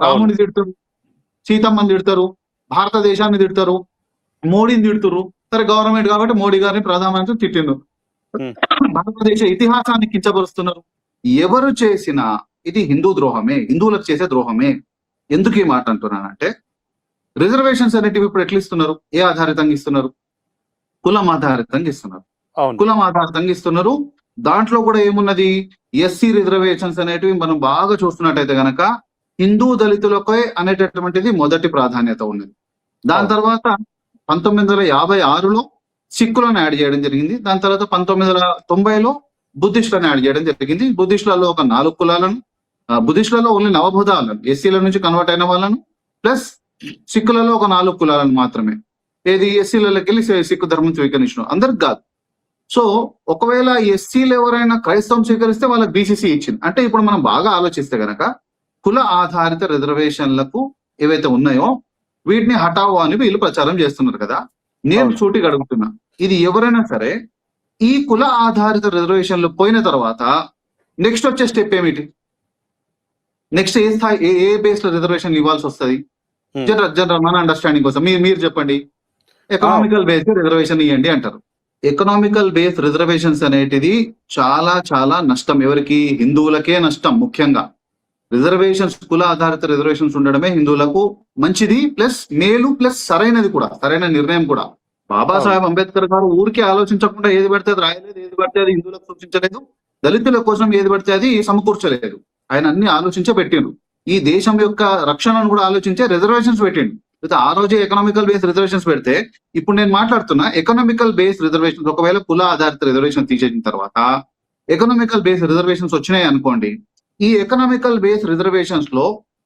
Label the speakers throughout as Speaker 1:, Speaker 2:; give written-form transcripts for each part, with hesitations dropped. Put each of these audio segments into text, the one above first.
Speaker 1: రాముని తిడతారు, సీతమ్మని తిడతారు, భారతదేశాన్ని తిడతారు, మోడీని తిడుతురు. సరే గవర్నమెంట్ కాబట్టి మోడీ గారిని ప్రధానమంత్రి తిట్టిండ్రు. భారతదేశ ఇతిహాసాన్ని కించపరుస్తున్నారు. ఎవరు చేసినా ఇది హిందూ ద్రోహమే, హిందువులకు చేసే ద్రోహమే. ఎందుకు ఈ మాట అంటున్నానంటే, రిజర్వేషన్స్ అనేటివి ఇప్పుడు ఎట్లా ఇస్తున్నారు? ఏ ఆధారితంగా ఇస్తున్నారు? కులం ఆధారితంగా ఇస్తున్నారు. కులం ఆధారితంగా ఇస్తున్నారు. దాంట్లో కూడా ఏమున్నది, ఎస్సీ రిజర్వేషన్స్ అనేటివి మనం బాగా చూస్తున్నట్టయితే గనక హిందూ దళితులకే అనేటటువంటిది మొదటి ప్రాధాన్యత ఉన్నది. దాని తర్వాత 1956లో సిక్కులను యాడ్ చేయడం జరిగింది. దాని తర్వాత 1990లో బుద్ధిస్టులను యాడ్ చేయడం జరిగింది. బుద్ధిస్టులలో ఒక 4 కులాలను, బుద్ధిస్టులలో ఓన్లీ నవబుధాలను, ఎస్సీల నుంచి కన్వర్ట్ అయిన వాళ్ళను, ప్లస్ సిక్కులలో ఒక 4 కులాలను మాత్రమే. ఏది ఎస్సీలకి వెళ్ళి సిక్కు ధర్మం స్వీకరించడం, అందరికి కాదు. సో ఒకవేళ ఎస్సీలు ఎవరైనా క్రైస్తవం స్వీకరిస్తే వాళ్ళకి బీసీసీ ఇచ్చింది. అంటే ఇప్పుడు మనం బాగా ఆలోచిస్తే గనక కుల ఆధారిత రిజర్వేషన్లకు ఏవైతే ఉన్నాయో వీటిని హటావో అని వీళ్ళు ప్రచారం చేస్తున్నారు కదా. నేను సూటిగా అడుగుతున్నా, ఇది ఎవరైనా సరే ఈ కుల ఆధారిత రిజర్వేషన్లు పోయిన తర్వాత నెక్స్ట్ వచ్చే స్టెప్ ఏమిటి? నెక్స్ట్ ఏ స్థాయి, ఏ బేస్ లో రిజర్వేషన్ ఇవ్వాల్సి వస్తుంది? జనరల్ మన అండర్స్టాండింగ్ కోసం మీరు చెప్పండి. ఎకనామికల్ బేస్ రిజర్వేషన్ ఇవ్వండి అంటారు. ఎకనామికల్ బేస్ రిజర్వేషన్స్ అనేటిది చాలా చాలా నష్టం. ఎవరికి? హిందువులకే నష్టం. ముఖ్యంగా రిజర్వేషన్స్, కుల ఆధారిత రిజర్వేషన్స్ ఉండడమే హిందువులకు మంచిది, ప్లస్ మేలు, ప్లస్ సరైనది కూడా, సరైన నిర్ణయం కూడా. బాబాసాహెబ్ అంబేద్కర్ గారు ఊరికే ఆలోచించకుండా ఏది పడితే అది రాయలేదు, ఏది పడితే అది హిందువులకు సూచించలేదు, దళితుల కోసం ఏది పడితే అది సమకూర్చలేదు. ఆయన అన్ని ఆలోచించే పెట్టిండు. ఈ దేశం యొక్క రక్షణను కూడా ఆలోచించే రిజర్వేషన్స్ పెట్టిండు. ఆ రోజే ఎకనామికల్ బేస్ రిజర్వేషన్స్ పెడితే, ఇప్పుడు నేను మాట్లాడుతున్నా ఎకనామికల్ బేస్ రిజర్వేషన్స్, ఒకవేళ కుల ఆధారిత రిజర్వేషన్ తీసేసిన తర్వాత ఎకనామికల్ బేస్ రిజర్వేషన్స్ వచ్చినాయి అనుకోండి, ఈ ఎకనామికల్ బేస్ రిజర్వేషన్స్ లో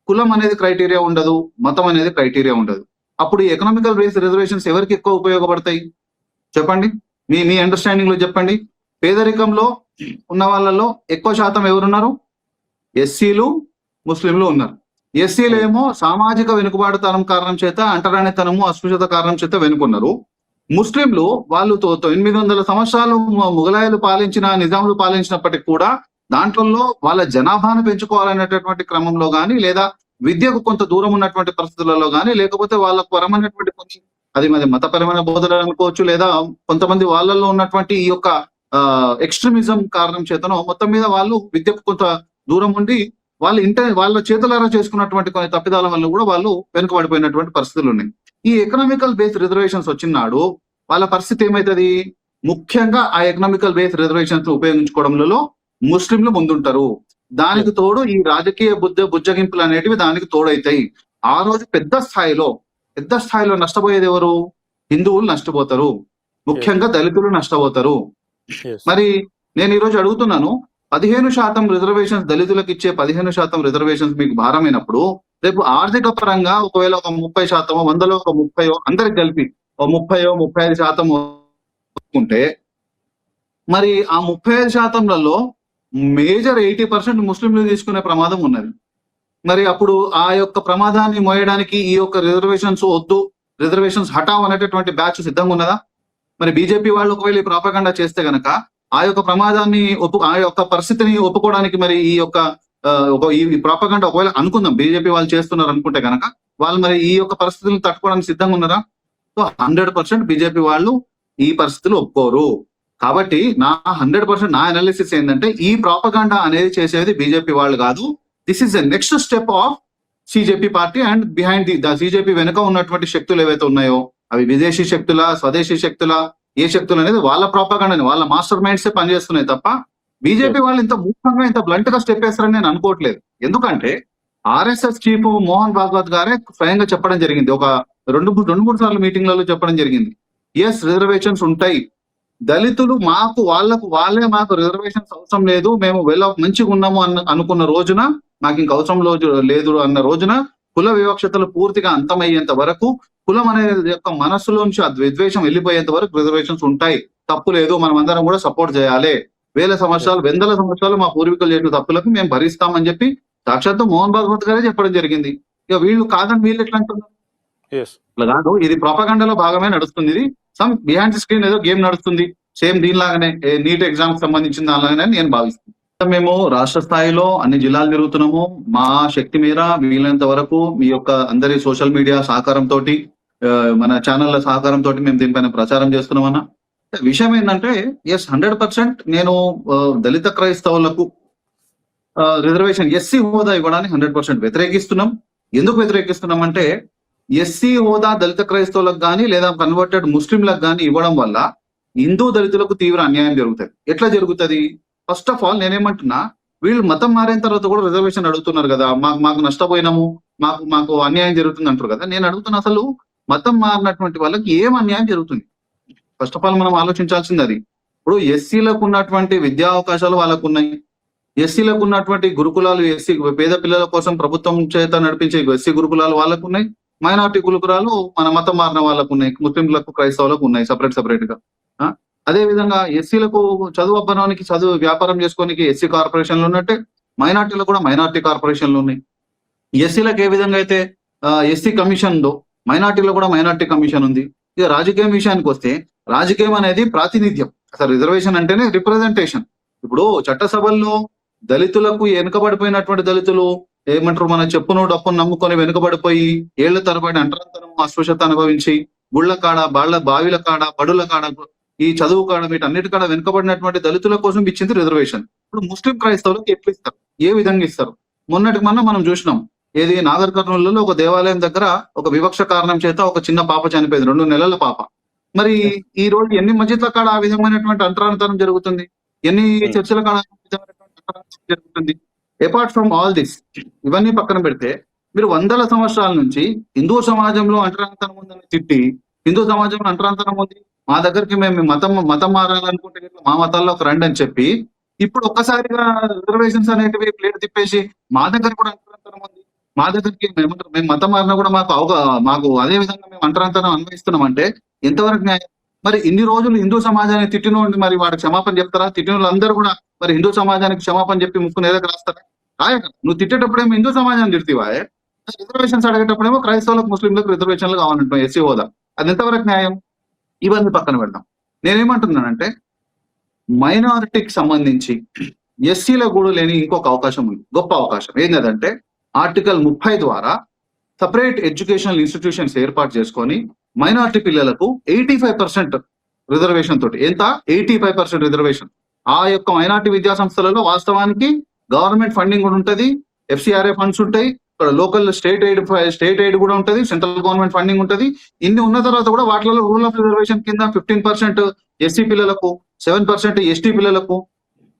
Speaker 1: కులం అనేది క్రైటీరియా ఉండదు, మతం అనేది క్రైటీరియా ఉండదు. అప్పుడు ఈ ఎకనామికల్ బేస్ రిజర్వేషన్స్ ఎవరికి ఎక్కువ ఉపయోగపడతాయి చెప్పండి? మీ అండర్స్టాండింగ్ లో చెప్పండి. పేదరికంలో ఉన్న వాళ్ళలో ఎక్కువ శాతం ఎవరున్నారు? ఎస్సీలు, ముస్లింలు ఉన్నారు. ఎస్సీలు ఏమో సామాజిక వెనుకబాటుతనం కారణం చేత, అంటరానితనము, అస్పృశ్యత కారణం చేత వెనుకున్నారు. ముస్లింలు వాళ్ళు 900 సంవత్సరాలు ముగలాయలు పాలించిన, నిజాములు పాలించినప్పటికీ కూడా దాంట్లో వాళ్ళ జనాభాను పెంచుకోవాలనేటటువంటి క్రమంలో గానీ, లేదా విద్యకు కొంత దూరం ఉన్నటువంటి పరిస్థితులలో గానీ, లేకపోతే వాళ్ళకు పరమైనటువంటి కొన్ని, అది మతపరమైన బోధనలు అనుకోవచ్చు, లేదా కొంతమంది వాళ్ళల్లో ఉన్నటువంటి ఈ యొక్క ఎక్స్ట్రీమిజం కారణం చేతనో మొత్తం మీద వాళ్ళు విద్యకు కొంత దూరం ఉండి వాళ్ళ చేతులారా చేసుకున్నటువంటి కొన్ని తప్పిదాల వల్ల కూడా వాళ్ళు వెనుకబడిపోయినటువంటి పరిస్థితులు ఉన్నాయి. ఈ ఎకనామికల్ బేస్ రిజర్వేషన్స్ వచ్చినాడు వాళ్ళ పరిస్థితి ఏమైతుంది? ముఖ్యంగా ఆ ఎకనామికల్ బేస్ రిజర్వేషన్స్ ఉపయోగించుకోవడంలో ముస్లింలు ముందుంటారు. దానికి తోడు ఈ రాజకీయ బుజ్జగింపులు అనేటివి దానికి తోడైతాయి. ఆ రోజు పెద్ద స్థాయిలో నష్టపోయేది ఎవరు? హిందువులు నష్టపోతారు, ముఖ్యంగా దళితులు నష్టపోతారు. మరి నేను ఈరోజు అడుగుతున్నాను, 15% రిజర్వేషన్స్ దళితులకు ఇచ్చే 15% రిజర్వేషన్స్ మీకు భారమైనప్పుడు, రేపు ఆర్థిక పరంగా ఒకవేళ ఒక 30%, 100లో ఒక 30 అందరికి కలిపి 30-35% ఉంటే, మరి ఆ 35%లలో మేజర్ 80% ముస్లింలు తీసుకునే ప్రమాదం ఉన్నది. మరి అప్పుడు ఆ యొక్క ప్రమాదాన్ని మోయడానికి ఈ యొక్క రిజర్వేషన్స్ వద్దు, రిజర్వేషన్స్ హటావ్ అనేటటువంటి బ్యాచ్ సిద్ధంగా ఉన్నదా? మరి బీజేపీ వాళ్ళు ఒకవేళ ఈ ప్రాపగండా చేస్తే గనక ఆ యొక్క ప్రమాదాన్ని ఆ యొక్క పరిస్థితిని ఒప్పుకోవడానికి, మరి ఈ యొక్క ఈ ప్రాపగండా ఒకవేళ అనుకుందాం బీజేపీ వాళ్ళు చేస్తున్నారు అనుకుంటే గనక, వాళ్ళు మరి ఈ యొక్క పరిస్థితులను తట్టుకోవడానికి సిద్ధంగా ఉన్నారా? సో 100% బీజేపీ వాళ్ళు ఈ పరిస్థితులు ఒప్పుకోరు. కాబట్టి నా 100% నా అనాలిసిస్ ఏంటంటే, ఈ ప్రాపగండా అనేది చేసేది బీజేపీ వాళ్ళు కాదు. This is the next step of CJP party, and behind the CJP వెనుక ఉన్నటువంటి శక్తులు ఏవైతే ఉన్నాయో, అవి విదేశీ శక్తుల, స్వదేశీ శక్తుల, ఏ శక్తులు అనేది వాళ్ళ ప్రాపగండాని, వాళ్ళ మాస్టర్ మైండ్స్ పనిచేస్తున్నాయి తప్ప బీజేపీ వాళ్ళు ఇంత మూర్ఖంగా, ఇంత బ్లంట్ గా స్టెప్ వేస్తారని నేను అనుకోవట్లేదు. ఎందుకంటే ఆర్ఎస్ఎస్ చీఫ్ మోహన్ భాగవత్ గారే స్వయంగా చెప్పడం జరిగింది, ఒక 2-3 సార్లు మీటింగ్లలో చెప్పడం జరిగింది, ఎస్ రిజర్వేషన్స్ ఉంటాయి, దళితులు వాళ్ళే మాకు రిజర్వేషన్స్ అవసరం లేదు, మేము మంచిగా ఉన్నాము అనుకున్న రోజున, మాకు ఇంక అవసరం లేదు అన్న రోజున, కుల వివక్షతలు పూర్తిగా అంతమయ్యేంత వరకు, కులం అనేది యొక్క మనస్సులోంచి ఆ విద్వేషం వెళ్ళిపోయేంత వరకు రిజర్వేషన్స్ ఉంటాయి, తప్పు లేదు, మనం అందరం కూడా సపోర్ట్ చేయాలి, 1000 సంవత్సరాలు మా పూర్వీకులు చేసిన తప్పులకు మేము భరిస్తామని చెప్పి సాక్షాత్తు మోహన్ భాగవత్ గారే చెప్పడం జరిగింది. ఇక వీళ్ళు కాదని వీళ్ళు ఎట్లా అంటున్నారు? ఇట్లా కాదు, ఇది ప్రాపగండాలో భాగమే నడుస్తుంది. ఇది సమ్ బిహైండ్ ది స్క్రీన్ ఏదో గేమ్ నడుస్తుంది, సేమ్ దీనిలాగానే నీట్ ఎగ్జామ్ సంబంధించిన దానిలాగానే నేను భావిస్తున్నాను. మేము రాష్ట్ర స్థాయిలో అన్ని జిల్లాలు తిరుగుతున్నాము. మా శక్తి మేర వీలైనంత వరకు మీ యొక్క అందరి సోషల్ మీడియా సహకారంతో, మన ఛానళ్ల సహకారంతో మేము దీనిపైన ప్రచారం చేస్తున్నామన్నా. విషయం ఏంటంటే, ఎస్ 100% నేను దళిత క్రైస్తవులకు రిజర్వేషన్ ఎస్సీ హోదా ఇవ్వడానికి 100% వ్యతిరేకిస్తున్నాం. ఎందుకు వ్యతిరేకిస్తున్నాం అంటే, ఎస్సీ హోదా దళిత క్రైస్తవులకు కానీ లేదా కన్వర్టెడ్ ముస్లింలకు కానీ ఇవ్వడం వల్ల హిందూ దళితులకు తీవ్ర అన్యాయం జరుగుతుంది. ఎట్లా జరుగుతుంది? ఫస్ట్ ఆఫ్ ఆల్ నేనేమంటున్నా, వీళ్ళు మతం మారిన తర్వాత కూడా రిజర్వేషన్ అడుగుతున్నారు కదా, మాకు నష్టపోయినాము, మాకు అన్యాయం జరుగుతుంది అంటారు కదా. నేను అడుగుతున్నా, అసలు మతం మారినటువంటి వాళ్ళకి ఏం అన్యాయం జరుగుతుంది? ఫస్ట్ ఆఫ్ ఆల్ మనం ఆలోచించాల్సింది అది. ఇప్పుడు ఎస్సీలకు ఉన్నటువంటి విద్యా అవకాశాలు వాళ్ళకు ఉన్నాయి. ఎస్సీలకు ఉన్నటువంటి గురుకులాలు, ఎస్సీ పేద పిల్లల కోసం ప్రభుత్వం చేత నడిపించే ఎస్సీ గురుకులాలు వాళ్ళకు ఉన్నాయి. మైనారిటీ గురుకులాలు మన మతం మారిన వాళ్ళకు ఉన్నాయి. ముస్లింలకు, క్రైస్తవులకు ఉన్నాయి సపరేట్ గా. అదే విధంగా ఎస్సీలకు చదువు అబ్బడానికి, చదువు వ్యాపారం చేసుకోనికి ఎస్సీ కార్పొరేషన్లు ఉన్నట్టే మైనార్టీలకు కూడా మైనార్టీ కార్పొరేషన్లు ఉన్నాయి. ఎస్సీలకు ఏ విధంగా అయితే ఎస్సీ కమిషన్ ఉందో, మైనార్టీలో కూడా మైనార్టీ కమిషన్ ఉంది. ఇక రాజకీయం విషయానికి వస్తే, రాజకీయం అనేది ప్రాతినిధ్యం. అసలు రిజర్వేషన్ అంటేనే రిప్రజెంటేషన్. ఇప్పుడు చట్టసభల్లో దళితులకు, వెనుకబడిపోయినటువంటి దళితులు ఏమంటారు, మన చెప్పును డప్పును నమ్ముకొని వెనుకబడిపోయి ఏళ్ల తరబడి అంటరాంతరం, అస్పృశ్యత అనుభవించి గుళ్ళ కాడ, బావిల కాడ, బడుల కాడ, ఈ చదువు కాడ, వీటన్నిటికాడ వెనుకబడినటువంటి దళితుల కోసం ఇచ్చింది రిజర్వేషన్. ఇప్పుడు ముస్లిం క్రైస్తవులకు ఎట్లు ఇస్తారు, ఏ విధంగా ఇస్తారు? మొన్నటికి మనం చూసినాం. ఏది, నాగర్ కర్నూలులో ఒక దేవాలయం దగ్గర ఒక వివక్ష కారణం చేత ఒక చిన్న పాప చనిపోయింది, 2 నెలల పాప. మరి ఈ రోజు ఎన్ని మస్జిద్ల కాడ ఆ విధమైనటువంటి అంటరాంతరం జరుగుతుంది, ఎన్ని చర్చల కాడ జరుగుతుంది. అపార్ట్ ఫ్రమ్ ఆల్ దిస్, ఇవన్నీ పక్కన పెడితే, మీరు వందల సంవత్సరాల నుంచి హిందూ సమాజంలో అంటరాంతరం ఉందని తిట్టి, హిందూ సమాజంలో అంటరాంతరం ఉంది, మా దగ్గరికి మేము మతం మారాలనుకుంటే మా మతాల్లో ఒక రండి అని చెప్పి, ఇప్పుడు ఒక్కసారిగా రిజర్వేషన్స్ అనేటివి ప్లేట్ తిప్పేసి మా దగ్గర కూడా అంటరాంతరం ఉంది, మా దగ్గరికి మేము మతం మారినా కూడా మాకు అదే విధంగా మేము అంటరాంతరం అన్వయిస్తున్నాం అంటే ఎంతవరకు న్యాయం? మరి ఇన్ని రోజులు హిందూ సమాజాన్ని తిట్టినోండి, మరి వాడికి క్షమాపణ చెప్తారా? తిట్టిన వాళ్ళందరూ కూడా మరి హిందూ సమాజానికి క్షమాపణ చెప్పి ముక్కు నేలకు రాస్తారా? రాయక. నువ్వు తిట్టేటప్పుడేమో హిందూ సమాజాన్ని తిడతావా? రిజర్వేషన్స్ అడిగేటప్పుడేమో క్రైస్తవులకు, ముస్లింలకు రిజర్వేషన్లు కావాలంటాం, ఎస్సీ హోదా. అది ఎంతవరకు న్యాయం? ఇవన్నీ పక్కన పెడదాం. నేనేమంటున్నానంటే, మైనారిటీకి సంబంధించి ఎస్సీలకు కూడా లేని ఇంకొక అవకాశం ఉంది, గొప్ప అవకాశం. ఏం కదంటే, ఆర్టికల్ 30 ద్వారా సపరేట్ ఎడ్యుకేషనల్ ఇన్స్టిట్యూషన్స్ ఏర్పాటు చేసుకొని మైనారిటీ పిల్లలకు 85% రిజర్వేషన్ తోటి, ఎంత 85% రిజర్వేషన్. ఆ యొక్క మైనారిటీ విద్యా సంస్థలలో వాస్తవానికి గవర్నమెంట్ ఫండింగ్ కూడా ఉంటుంది, FCRA ఫండ్స్ ఉంటాయి, ఇక్కడ లోకల్ స్టేట్ ఎయిడ్ కూడా ఉంటుంది, సెంట్రల్ గవర్నమెంట్ ఫండింగ్ ఉంటుంది. ఇన్ని ఉన్న తర్వాత కూడా వాటిలో రూల్ ఆఫ్ రిజర్వేషన్ కింద 15% ఎస్సీ పిల్లలకు, 7% ఎస్టీ పిల్లలకు,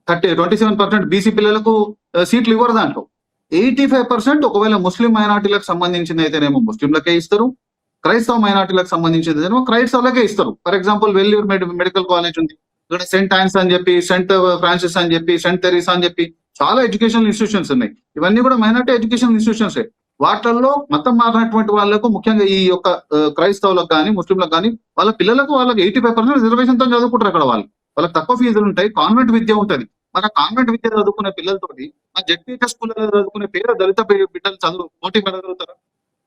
Speaker 1: 27% బీసీ పిల్లలకు సీట్లు ఇవ్వరు. దాంట్లో 85% ఒకవేళ ముస్లిం మైనార్టీలకు సంబంధించింది అయితేనేమో ముస్లింలకే ఇస్తారు, క్రైస్తవ మైనార్టీలకు సంబంధించింది ఏమో క్రైస్తవులకే ఇస్తారు. For example Vellore medical college ఉంది, ఇక్కడ సెంట్ ఆన్స్ అని చెప్పి, సెంట్ ఫ్రాన్సిస్ అని చెప్పి, సెంట్ తెరీసా అని చెప్పి చాలా ఎడ్యుకేషనల్ ఇన్స్టిట్యూషన్స్ ఉన్నాయి. ఇవన్నీ కూడా మైనార్టీ ఎడ్యుకేషనల్ ఇన్స్టిట్యూషన్స్. వాటిల్లో మతం మారినటువంటి వాళ్ళకు, ముఖ్యంగా ఈ యొక్క క్రైస్తవులకు కానీ ముస్లింలకు కానీ వాళ్ళ పిల్లలకు, వాళ్ళకి 85% రిజర్వేషన్ తో చదువుకుంటారు. అక్కడ వాళ్ళకి తక్కువ ఫీజులు ఉంటాయి, కాన్వెంట్ విద్య ఉంటుంది. మన కాన్వెంట్ విద్య చదువుకునే పిల్లలతోటి మన జెడ్పీహెచ్ స్కూల్లో చదువుకునే పేద దళిత బిడ్డలు చదువు పోటీ పడగలుగుతారా?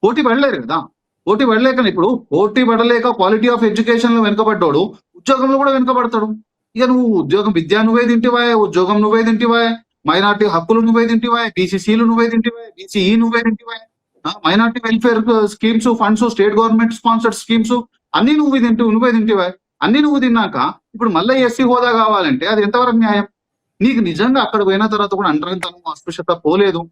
Speaker 1: పోటీ పడలేరు కదా. పోటీ పడలేక, ఇప్పుడు పోటీ పడలేక క్వాలిటీ ఆఫ్ ఎడ్యుకేషన్ లో వెనుకబడ్డాడు, ఉద్యోగంలో కూడా వెనుకబడతాడు. ఇక నువ్వు ఉద్యోగం, విద్య నువ్వే తింటివా, ఉద్యోగం నువ్వే తింటివా, మైనార్టీ హక్కులు నువ్వే తింటివా, బీసీసీలు నువ్వే తింటివా, బీసీఈ నువ్వే తింటివా, minority welfare schemes, funds, state government sponsored schemes అన్ని నువ్వే తింటివా. అన్ని నువ్వు తిన్నాక ఇప్పుడు మళ్ళీ ఎస్సీ హోదా కావాలంటే అది ఎంతవరకు న్యాయం? నీకు నిజంగా అక్కడ పోయిన తర్వాత కూడా అంటరాంతరం, అస్పృశ్యత పోలేదు,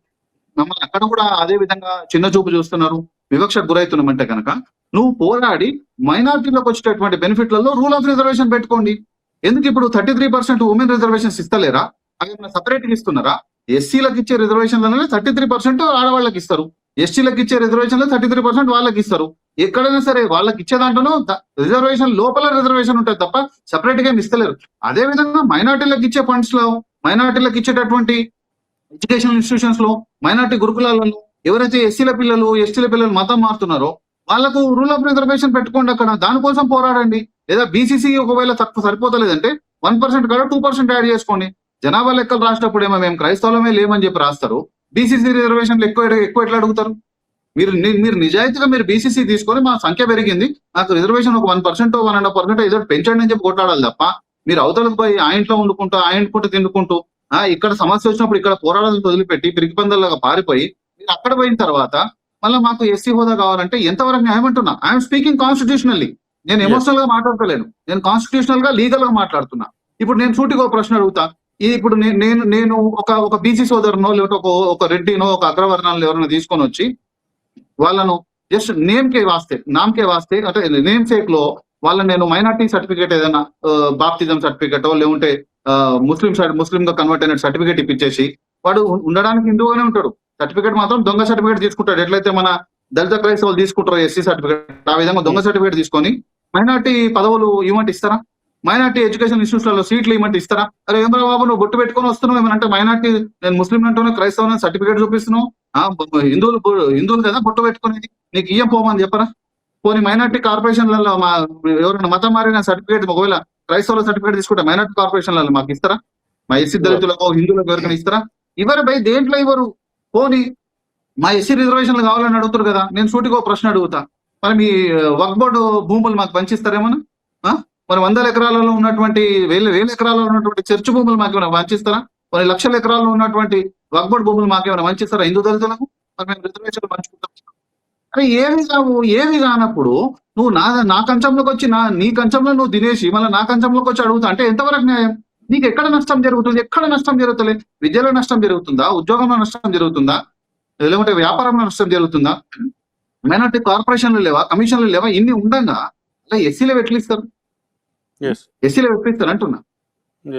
Speaker 1: మమ్మల్ని అక్కడ కూడా అదే విధంగా చిన్న చూపు చూస్తున్నారు, వివక్షకు గురవుతున్నామంటే కనుక నువ్వు పోరాడి మైనార్టీలోకి వచ్చేటటువంటి బెనిఫిట్లలో రూల్ ఆఫ్ రిజర్వేషన్ పెట్టుకోండి. ఎందుకు ఇప్పుడు 33% ఉమెన్ రిజర్వేషన్స్ ఇస్తలేరా? అవి సపరేట్ గా ఇస్తున్నారా? ఎస్సీలకు ఇచ్చే రిజర్వేషన్లనే 33% ఆడవాళ్ళకి ఇస్తారు, ఎస్టీలకు ఇచ్చే రిజర్వేషన్లో 33% వాళ్ళకి ఇస్తారు. ఎక్కడైనా సరే వాళ్ళకి ఇచ్చే దాంట్లో రిజర్వేషన్ లోపల రిజర్వేషన్ ఉంటుంది తప్ప సపరేట్ గా ఇస్తలేరు. అదే విధంగా మైనార్టీలకు ఇచ్చే ఫండ్స్ లో, మైనార్టీలకు ఇచ్చేటటువంటి ఎడ్యుకేషన్ ఇన్స్టిట్యూషన్స్ లో, మైనార్టీ గురుకులాలలో ఎవరైతే ఎస్సీల పిల్లలు, ఎస్టీల పిల్లలు మతం మారుతున్నారో వాళ్ళకు రూల్ ఆఫ్ రిజర్వేషన్ పెట్టుకోండి. అక్కడ దానికోసం పోరాడండి. లేదా బీసీసీ ఒకవేళ తక్కువ సరిపోతలేదంటే 1% కాదు 2% యాడ్ చేసుకోండి. జనాభా లెక్కలు రాసేటప్పుడు ఏమో మేము క్రైస్తవులమే లేమని చెప్పి రాస్తారు, బీసీసీ రిజర్వేషన్లు ఎక్కువ ఎట్లా అడుగుతారు? మీరు నిజాయితీగా మీరు బీసీసీ తీసుకొని మా సంఖ్య పెరిగింది, నాకు రిజర్వేషన్ ఒక 1%, 1.5% ఏదో పెంచండి అని చెప్పి కొట్లాడాలి తప్ప మీరు అవతలకు పోయి ఆ ఇంట్లో వండుకుంటూ, ఆ ఇంట్లో తిండుకుంటూ ఇక్కడ సమస్య వచ్చినప్పుడు ఇక్కడ పోరాటాలను వదిలిపెట్టి పిరికిపందల్లాగా పారిపోయి మీరు అక్కడ పోయిన తర్వాత మళ్ళీ మాకు ఎస్సీ హోదా కావాలంటే ఎంతవరకు న్యాయం అంటున్నా. I'm speaking constitutionally. నేను ఎమోషనల్ గా మాట్లాడతలేను, నేను కాన్స్టిట్యూషనల్ గా లీగల్ గా మాట్లాడుతున్నా. ఇప్పుడు నేను సూటిగా ఒక ప్రశ్న అడుగుతా. ఇప్పుడు నేను ఒక బీసీ సోదరునో లేకపోతే ఒక రెడ్డినో ఒక అగ్రవర్ణాలను ఎవరైనా తీసుకొని వచ్చి వాళ్ళను జస్ట్ నామకే వాస్తే అంటే నేమ్ సేక్ లో వాళ్ళని నేను మైనార్టీ సర్టిఫికేట్ ఏదైనా బాప్తిజం సర్టిఫికేటో లేకుంటే ముస్లిం గా కన్వర్ట్ అయిన సర్టిఫికేట్ ఇప్పించేసి వాడు ఉండడానికి హిందువుగానే ఉంటాడు. సర్టిఫికేట్ మాత్రం దొంగ సర్టిఫికేట్ తీసుకుంటాడు. ఎట్లయితే మన దళిత క్రైస్తవులు తీసుకుంటారు ఎస్సీ సర్టిఫికేట్, ఆ విధంగా దొంగ సర్టిఫికేట్ తీసుకొని మైనార్టీ పదవులు ఇవ్వమంటే ఇస్తారా? మైనార్టీ ఎడ్యుకేషన్ ఇన్స్టిట్యూట్లలో సీట్లు ఇవ్వమంటే ఇస్తారా? అరే ఏమరా బాబు నువ్వు బొట్టు పెట్టుకొని వస్తున్నావు ఏమంటే మైనార్టీ నేను ముస్లిం అంటూనే క్రైస్తవుని సర్టిఫికేట్ చూపిస్తున్నావు, హిందువులు కదా బొట్టు పెట్టుకునేది, నీకు ఇయ్యం పోమని చెప్పరా? పోనీ మైనార్టీ కార్పొరేషన్లలో ఎవరైనా మతం మారిన సర్టిఫికేట్ ఒకవేళ క్రైస్తవుల సర్టిఫికేట్ తీసుకుంటే మైనార్టీ కార్పొరేషన్లలో మాకు ఇస్తారా? మా ఎస్సీ దళితులకు హిందువులకు ఎవరికైనా ఇస్తారా? ఇవ్వరు బై, దేంట్లో ఇవ్వరు. పోనీ మా ఎస్సీ రిజర్వేషన్లు కావాలని అడుగుతారు కదా, నేను సూటిగా ప్రశ్న అడుగుతా. మరి మీ వక్ఫ్ బోర్డు భూములు మాకు పంచిస్తారేమన్నా? మరి 100 ఎకరాలలో ఉన్నటువంటి వేల ఎకరాలలో ఉన్నటువంటి చర్చ్ భూములు మాకేమైనా పంచిస్తారా? కొన్ని లక్షల ఎకరాల్లో ఉన్నటువంటి వక్ఫ్ బోర్డు భూములు మాకేమైనా పంచిస్తారా హిందూ దళితులకు? మరి మేము రిజర్వేషన్లు పంచుకుంటాం. అరే ఏవి కానప్పుడు నువ్వు నా కంచంలోకి వచ్చి నీ కంచంలో నువ్వు తినేసి మళ్ళీ నా కంచంలోకి వచ్చి అడుగుతా అంటే ఎంతవరకు న్యాయం? నీకు ఎక్కడ నష్టం జరుగుతుంది? ఎక్కడ నష్టం జరుగుతలే. విద్యలో నష్టం జరుగుతుందా? ఉద్యోగంలో నష్టం జరుగుతుందా? లేకుంటే వ్యాపారంలో నష్టం జరుగుతుందా? మైనార్టీ కార్పొరేషన్లు లేవా? కమిషన్లు లేవా? ఇన్ని ఉండగా అలా ఎస్సీలో ఎట్లిస్తారు? ఎస్సీలో ఎట్లిస్తారు అంటున్నా.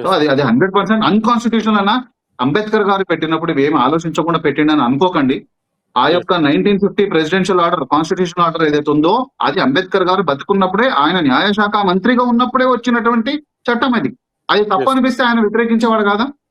Speaker 1: సో అది 100% అన్కాన్స్టిట్యూషనల్ అన్న. అంబేద్కర్ గారు పెట్టినప్పుడు ఇవేమి ఆలోచించకుండా పెట్టిండని అనుకోకండి. ఆ యొక్క 1950 ప్రెసిడెన్షియల్ ఆర్డర్, కాన్స్టిట్యూషన్ ఆర్డర్ ఏదైతే ఉందో అది అంబేద్కర్ గారు బతుకున్నప్పుడే, ఆయన న్యాయశాఖ మంత్రిగా ఉన్నప్పుడే వచ్చినటువంటి చట్టం అది. అది తప్పు అనిపిస్తే ఆయన వ్యతిరేకించేవాడు కాదా?